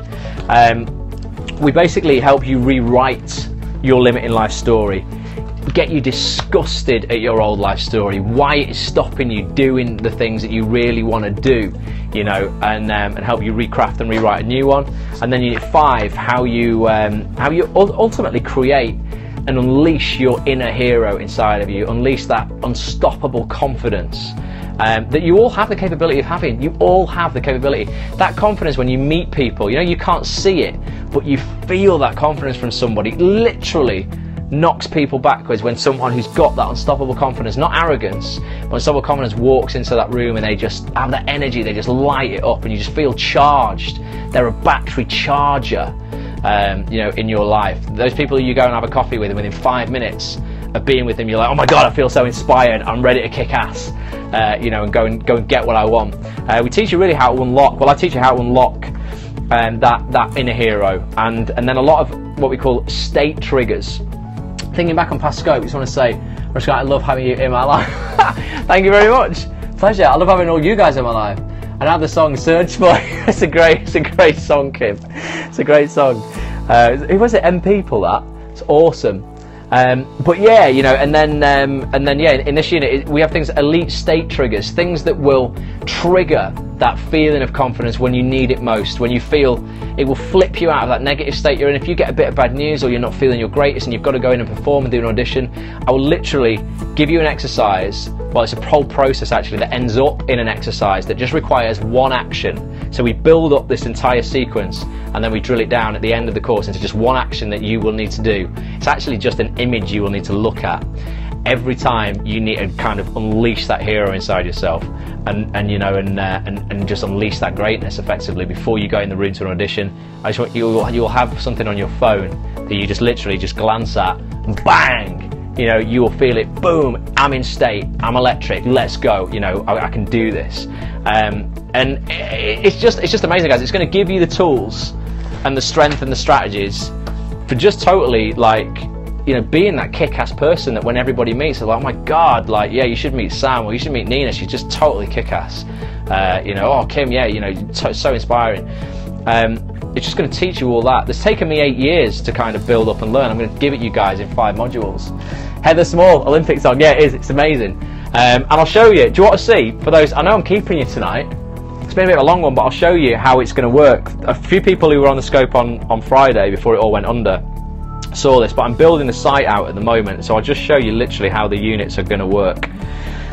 S1: we basically help you rewrite your limiting life story, get you disgusted at your old life story, why it's stopping you doing the things that you really want to do, you know, and help you recraft and rewrite a new one. And then unit 5, how you ultimately create and unleash your inner hero inside of you, unleash that unstoppable confidence that you all have the capability of having. You all have the capability. That confidence, when you meet people, you know, you can't see it, but you feel that confidence from somebody. Literally knocks people backwards when someone who's got that unstoppable confidence, not arrogance, but unstoppable confidence, walks into that room and they just have that energy, they just light it up and you just feel charged. They're a battery charger, you know, in your life. Those people you go and have a coffee with, and within 5 minutes of being with them, you're like, oh my God, I feel so inspired, I'm ready to kick ass, you know, and go and get what I want. We teach you really how to unlock, well, I teach you how to unlock that inner hero, and then a lot of what we call state triggers. Thinking back on past scope, I just want to say, Rashka, I love having you in my life. Thank you very much. Pleasure. I love having all you guys in my life. And I have the song Search For. It's a great song, Kim. It's a great song. Who was it? M People, that? It's awesome. But yeah, you know, and then yeah, in this unit we have things, elite state triggers, things that will trigger that feeling of confidence when you need it most, when you feel it will flip you out of that negative state you're in. If you get a bit of bad news or you're not feeling your greatest and you've got to go in and perform and do an audition, I will literally give you an exercise, well, it's a whole process actually that ends up in an exercise that just requires one action. So we build up this entire sequence and then we drill it down at the end of the course into just one action that you will need to do. It's actually just an image you will need to look at every time you need to kind of unleash that hero inside yourself, and you know, and just unleash that greatness effectively before you go in the room to an audition. I just want you'll have something on your phone that you just literally just glance at, and bang, you know, you will feel it. Boom! I'm in state. I'm electric. Let's go. You know, I can do this. And it's just amazing, guys. It's going to give you the tools and the strength and the strategies for just totally, like, you know, being that kick-ass person that when everybody meets, they're like, oh my God, like, yeah, you should meet Sam, or you should meet Nina, she's just totally kick-ass. You know, oh, Kim, yeah, you know, so inspiring. It's just going to teach you all that. It's taken me 8 years to kind of build up and learn. I'm going to give it you guys in 5 modules. Heather Small, Olympic song, yeah, it is, it's amazing. And I'll show you, do you want to see, for those, I know I'm keeping you tonight, it's been a bit of a long one, but I'll show you how it's going to work. A few people who were on the scope on Friday before it all went under saw this, but I'm building the site out at the moment, so I'll just show you literally how the units are going to work.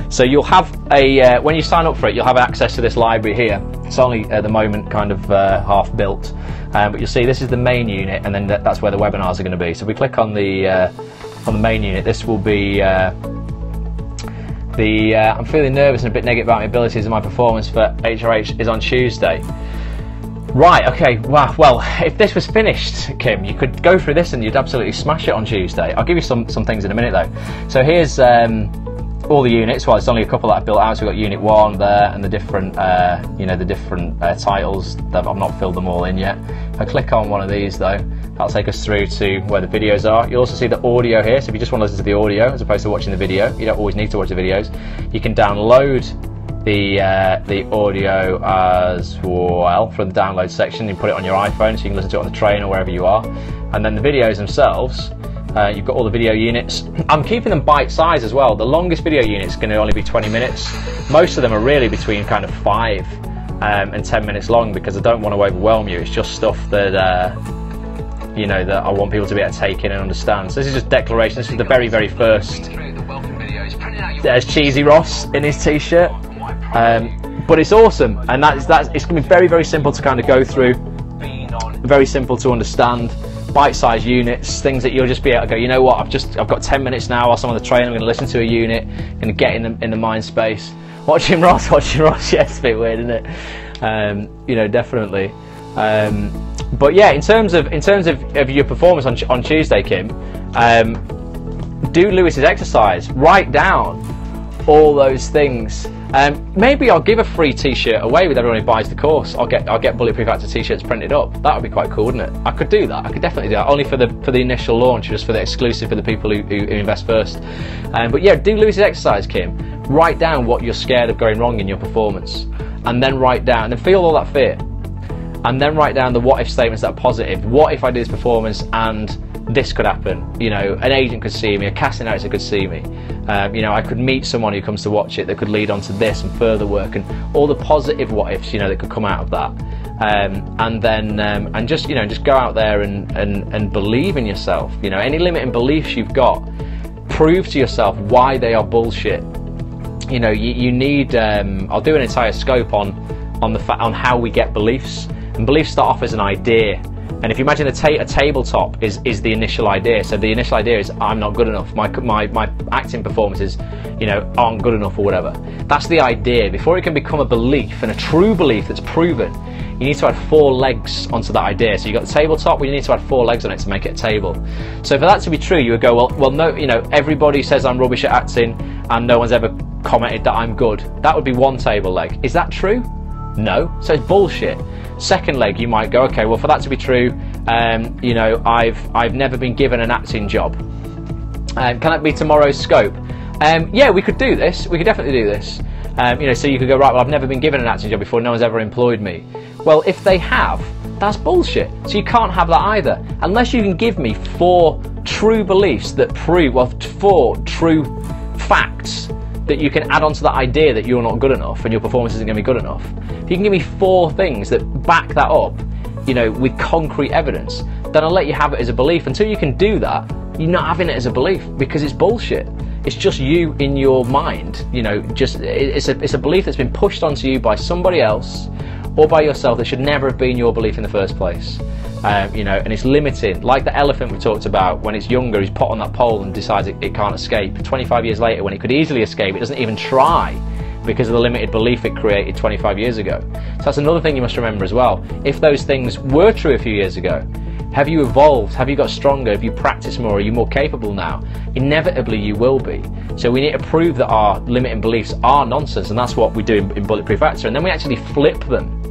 S1: So you'll have a, when you sign up for it, you'll have access to this library here. It's only at the moment kind of half built, but you'll see this is the main unit, and then that's where the webinars are going to be. So if we click on the main unit, this will be I'm feeling nervous and a bit negative about my abilities and my performance for HRH is on Tuesday. Right, okay, wow, well, if this was finished, Kim, you could go through this and you'd absolutely smash it on Tuesday. I'll give you some things in a minute though. So here's all the units. Well, it's only a couple that I've built out. So we've got Unit 1 there, and the different, you know, the different titles. That I've not filled them all in yet. If I click on one of these though, that'll take us through to where the videos are. You'll also see the audio here. So if you just want to listen to the audio as opposed to watching the video, you don't always need to watch the videos. You can download the audio as well from the download section. You put it on your iPhone so you can listen to it on the train or wherever you are. And then the videos themselves, you've got all the video units. I'm keeping them bite-sized as well. The longest video unit is going to only be 20 minutes. Most of them are really between kind of 5 and 10 minutes long, because I don't want to overwhelm you. It's just stuff that you know, that I want people to be able to take in and understand. So this is just declaration. This is the very, very first. There's Cheesy Ross in his t-shirt. But it's awesome, and it's going to be very, very simple to kind of go through. Very simple to understand. Bite-sized units, things that you'll just be able to go, you know what, I've got 10 minutes now whilst I'm on the train. I'm going to listen to a unit, going to get in the mind space. Watching Ross, yeah, it's a bit weird, isn't it? You know, definitely. But yeah, in terms of your performance on Tuesday, Kim, do Lewis's exercise. Write down all those things. Maybe I'll give a free t-shirt away with everyone who buys the course. I'll get Bulletproof Actor t-shirts printed up. That would be quite cool, wouldn't it? I could do that. I could definitely do that. Only for the initial launch, just for the exclusive for the people who invest first. But yeah, do Lewis's exercise, Kim. Write down what you're scared of going wrong in your performance, and then write down and feel all that fear, and then write down the what if statements that are positive. What if I do this performance and this could happen? You know, an agent could see me, a casting director could see me. You know, I could meet someone who comes to watch it that could lead on to this and further work, and all the positive what ifs, you know, that could come out of that. And then and just, you know, just go out there and believe in yourself. You know, any limiting beliefs you've got, prove to yourself why they are bullshit. You know, you need. I'll do an entire scope on how we get beliefs. And beliefs start off as an idea. And if you imagine a tabletop is the initial idea. So the initial idea is, I'm not good enough. My acting performances, you know, aren't good enough or whatever. That's the idea. Before it can become a belief, and a true belief that's proven, you need to add 4 legs onto that idea. So you've got the tabletop, well, you need to add 4 legs on it to make it a table. So for that to be true, you would go, well, no, you know, everybody says I'm rubbish at acting, and no one's ever commented that I'm good. That would be 1 table leg. Is that true? No. So it's bullshit. Second leg, you might go, okay, well, for that to be true, you know, I've never been given an acting job. Can that be tomorrow's scope? Yeah, we could do this. We could definitely do this. You know, so you could go, right, well, I've never been given an acting job before. No one's ever employed me. Well, if they have, that's bullshit. So you can't have that either. Unless you can give me 4 true beliefs that prove, well, 4 true facts that you can add on to that idea that you're not good enough and your performance isn't going to be good enough. If you can give me 4 things that back that up, you know, with concrete evidence, then I'll let you have it as a belief. Until you can do that, you're not having it as a belief, because it's bullshit. It's just you in your mind, you know, just it's a belief that's been pushed onto you by somebody else or by yourself that should never have been your belief in the first place. You know, and it's limiting. Like the elephant we talked about, when it's younger, he's put on that pole and decides it can't escape. 25 years later, when it could easily escape, it doesn't even try, because of the limited belief it created 25 years ago. So that's another thing you must remember as well. If those things were true a few years ago, have you evolved? Have you got stronger? Have you practiced more? Are you more capable now? Inevitably you will be. So we need to prove that our limiting beliefs are nonsense, and that's what we do in Bulletproof Actor. And then we actually flip them,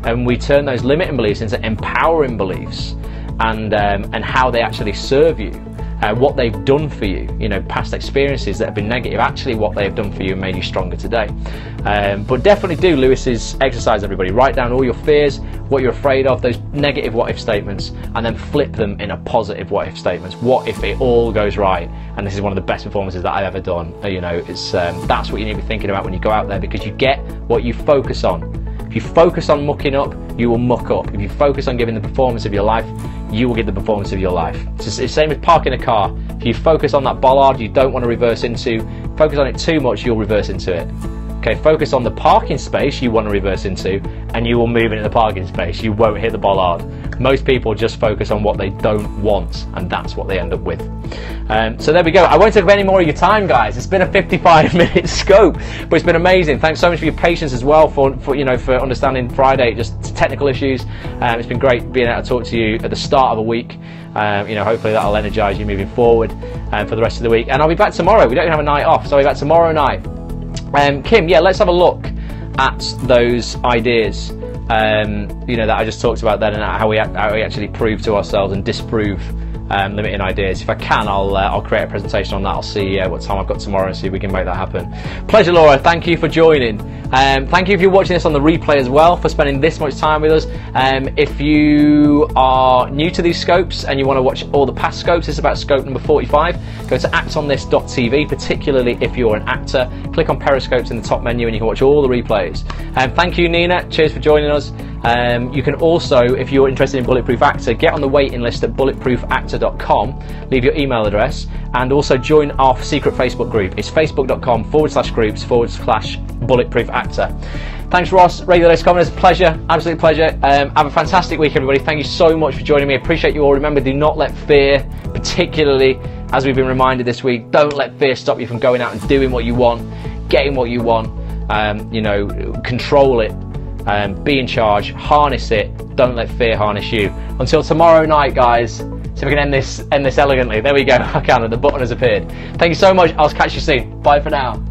S1: and we turn those limiting beliefs into empowering beliefs, and how they actually serve you, what they've done for you, you know, past experiences that have been negative, actually what they have done for you and made you stronger today. But definitely do Lewis's exercise, everybody. Write down all your fears, what you're afraid of, those negative what if statements, and then flip them into positive what if statements. What if it all goes right? And this is one of the best performances that I've ever done. You know, it's that's what you need to be thinking about when you go out there, because you get what you focus on. If you focus on mucking up, you will muck up. If you focus on giving the performance of your life, you will get the performance of your life. It's the same as parking a car. If you focus on that bollard you don't want to reverse into, focus on it too much, you'll reverse into it. Okay, focus on the parking space you want to reverse into, and you will move into the parking space. You won't hit the bollard. Most people just focus on what they don't want, and that's what they end up with. So there we go. I won't take up any more of your time, guys. It's been a 55-minute scope, but it's been amazing. Thanks so much for your patience as well, for understanding Friday, just technical issues. It's been great being able to talk to you at the start of a week. Hopefully that'll energise you moving forward for the rest of the week. And I'll be back tomorrow. We don't even have a night off, so I'll be back tomorrow night. Kim, yeah, let's have a look at those ideas that I just talked about then, and how we actually prove to ourselves and disprove limiting ideas. If I can, I'll create a presentation on that. I'll see what time I've got tomorrow and see if we can make that happen. Pleasure, Laura. Thank you for joining. Thank you if you're watching this on the replay as well, for spending this much time with us. If you are new to these scopes and you want to watch all the past scopes, this is about scope number 45. Go to actonthis.tv, particularly if you're an actor. Click on Periscopes in the top menu and you can watch all the replays. Thank you, Nina. Cheers for joining us. You can also, if you're interested in Bulletproof Actor, get on the waiting list at bulletproofactor.com, leave your email address, and also join our secret Facebook group. It's facebook.com/groups/Bulletproof Actor. Thanks, Ross. Regular list commenters, pleasure, absolute pleasure. Have a fantastic week, everybody. Thank you so much for joining me. I appreciate you all. Remember, do not let fear, particularly as we've been reminded this week, don't let fear stop you from going out and doing what you want, getting what you want. Control it. Be in charge, harness it, don't let fear harness you. Until tomorrow night, guys. See if we can end this elegantly. There we go. I can, the button has appeared. Thank you so much. I'll catch you soon. Bye for now.